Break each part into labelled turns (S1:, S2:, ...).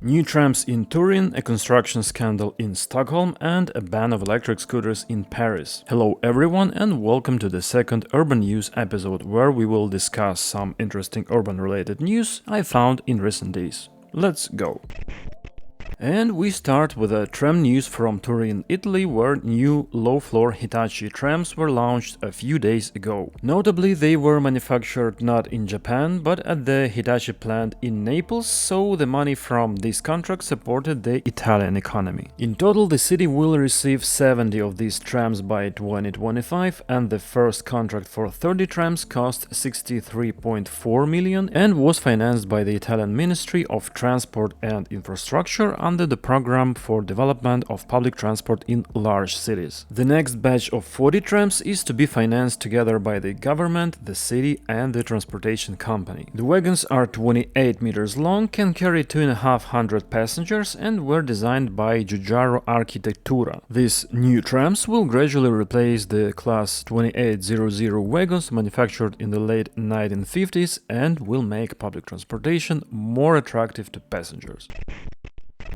S1: New trams in Turin, a construction scandal in Stockholm, and a ban of electric scooters in Paris. Hello everyone and welcome to the second Urban News episode where we will discuss some interesting urban-related news I found in recent days. Let's go! And we start with a tram news from Turin, Italy, where new low-floor Hitachi trams were launched a few days ago. Notably, they were manufactured not in Japan, but at the Hitachi plant in Naples, so the money from this contract supported the Italian economy. In total, the city will receive 70 of these trams by 2025, and the first contract for 30 trams cost 63.4 million and was financed by the Italian Ministry of Transport and Infrastructure under the Program for Development of Public Transport in Large Cities. The next batch of 40 trams is to be financed together by the government, the city and the transportation company. The wagons are 28 meters long, can carry 2,500 passengers and were designed by Giugiaro Architettura. These new trams will gradually replace the Class 2800 wagons manufactured in the late 1950s and will make public transportation more attractive to passengers.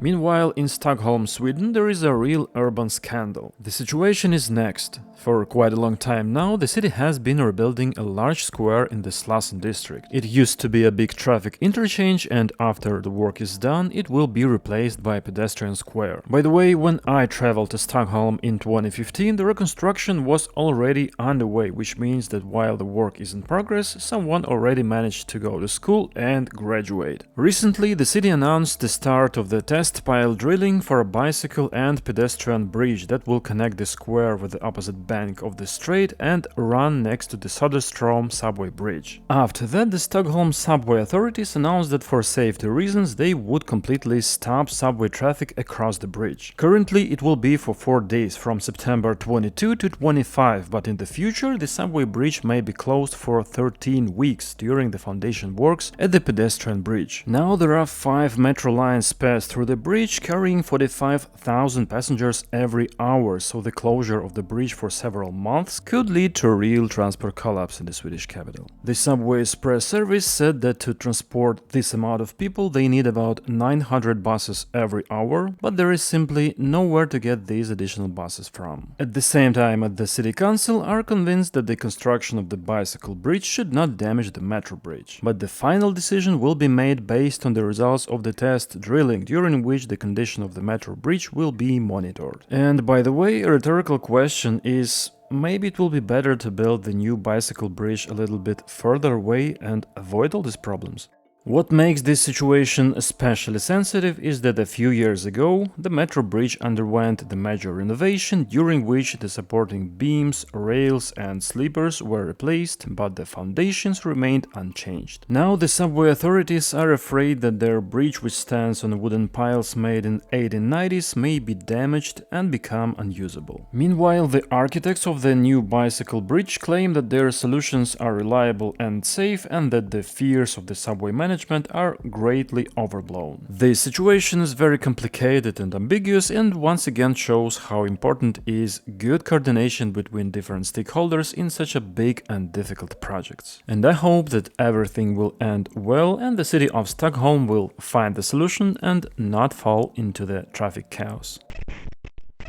S1: Meanwhile, in Stockholm, Sweden, there is a real urban scandal. The situation is next. For quite a long time now, the city has been rebuilding a large square in the Slussen district. It used to be a big traffic interchange, and after the work is done, it will be replaced by a pedestrian square. By the way, when I traveled to Stockholm in 2015, the reconstruction was already underway, which means that while the work is in progress, someone already managed to go to school and graduate. Recently, the city announced the start of the test pile drilling for a bicycle and pedestrian bridge that will connect the square with the opposite bank of the strait and run next to the Söderström subway bridge. After that, the Stockholm subway authorities announced that for safety reasons they would completely stop subway traffic across the bridge. Currently, it will be for 4 days from September 22 to 25, but in the future the subway bridge may be closed for 13 weeks during the foundation works at the pedestrian bridge. Now there are 5 metro lines passed through the bridge carrying 45,000 passengers every hour, so the closure of the bridge for several months could lead to a real transport collapse in the Swedish capital. The subway's press service said that to transport this amount of people they need about 900 buses every hour, but there is simply nowhere to get these additional buses from. At the same time, at the city council are convinced that the construction of the bicycle bridge should not damage the metro bridge, but the final decision will be made based on the results of the test drilling, during which the condition of the metro bridge will be monitored. And by the way, a rhetorical question is, maybe it will be better to build the new bicycle bridge a little bit further away and avoid all these problems. What makes this situation especially sensitive is that a few years ago the metro bridge underwent the major renovation, during which the supporting beams, rails and sleepers were replaced, but the foundations remained unchanged. Now the subway authorities are afraid that their bridge, which stands on wooden piles made in 1890s, may be damaged and become unusable. Meanwhile, the architects of the new bicycle bridge claim that their solutions are reliable and safe and that the fears of the subway management are greatly overblown. The situation is very complicated and ambiguous and once again shows how important is good coordination between different stakeholders in such a big and difficult projects. And I hope that everything will end well and the city of Stockholm will find the solution and not fall into the traffic chaos.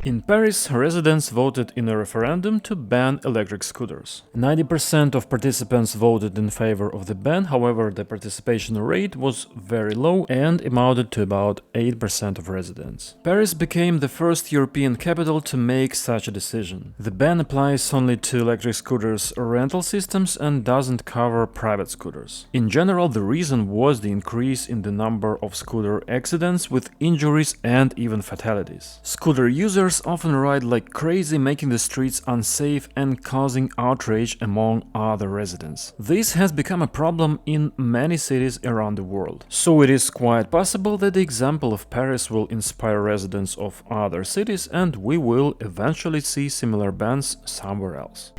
S1: In Paris, residents voted in a referendum to ban electric scooters. 90% of participants voted in favor of the ban, however, the participation rate was very low and amounted to about 8% of residents. Paris became the first European capital to make such a decision. The ban applies only to electric scooters rental systems and doesn't cover private scooters. In general, the reason was the increase in the number of scooter accidents with injuries and even fatalities. Scooter users often ride like crazy, making the streets unsafe and causing outrage among other residents. This has become a problem in many cities around the world. So it is quite possible that the example of Paris will inspire residents of other cities and we will eventually see similar bans somewhere else.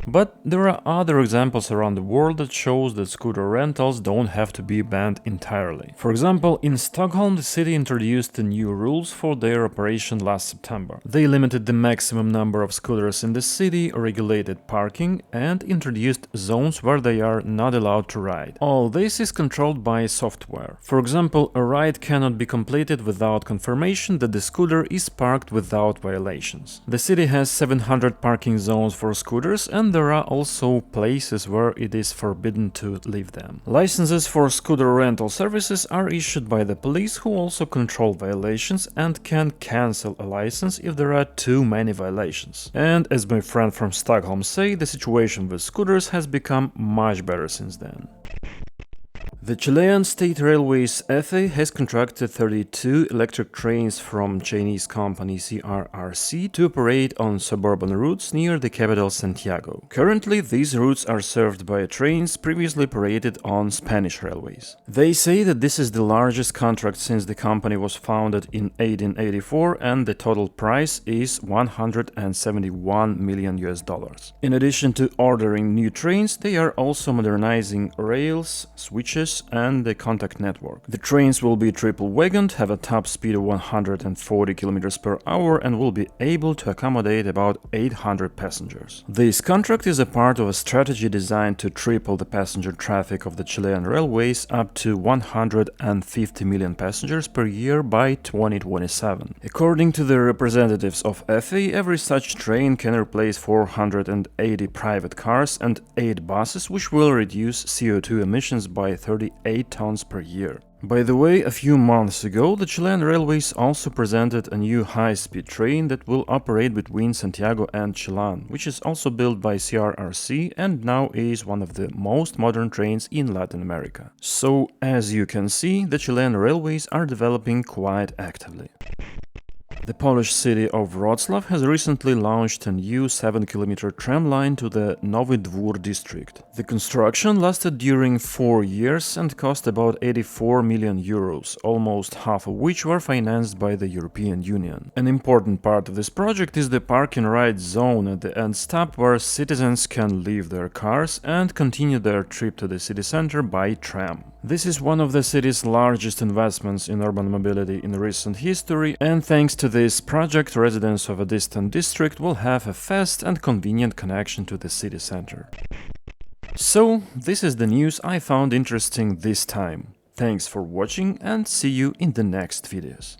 S1: But there are other examples around the world that shows that scooter rentals don't have to be banned entirely. For example, in Stockholm, the city introduced the new rules for their operation last September. They limited the maximum number of scooters in the city, regulated parking, and introduced zones where they are not allowed to ride. All this is controlled by software. For example, a ride cannot be completed without confirmation that the scooter is parked without violations. The city has 700 parking zones for scooters, and there are also places where it is forbidden to leave them. Licenses for scooter rental services are issued by the police, who also control violations and can cancel a license if there are too many violations. And as my friend from Stockholm say, the situation with scooters has become much better since then. The Chilean State Railways EFE has contracted 32 electric trains from Chinese company CRRC to operate on suburban routes near the capital Santiago. Currently, these routes are served by trains previously operated on Spanish railways. They say that this is the largest contract since the company was founded in 1884, and the total price is $171 million. In addition to ordering new trains, they are also modernizing rails, switches, and the contact network. The trains will be triple-wagoned, have a top speed of 140 km per hour, and will be able to accommodate about 800 passengers. This contract is a part of a strategy designed to triple the passenger traffic of the Chilean railways up to 150 million passengers per year by 2027. According to the representatives of EFE, every such train can replace 480 private cars and 8 buses, which will reduce CO2 emissions by 38 tons per year. By the way, a few months ago, the Chilean Railways also presented a new high-speed train that will operate between Santiago and Chillán, which is also built by CRRC and now is one of the most modern trains in Latin America. So, as you can see, the Chilean Railways are developing quite actively. The Polish city of Wroclaw has recently launched a new 7-kilometer tram line to the Nowy Dwór district. The construction lasted during 4 years and cost about 84 million euros, almost half of which were financed by the European Union. An important part of this project is the park and ride zone at the end stop, where citizens can leave their cars and continue their trip to the city center by tram. This is one of the city's largest investments in urban mobility in recent history, and thanks to this project, residents of a distant district will have a fast and convenient connection to the city center. So, this is the news I found interesting this time. Thanks for watching, and see you in the next videos.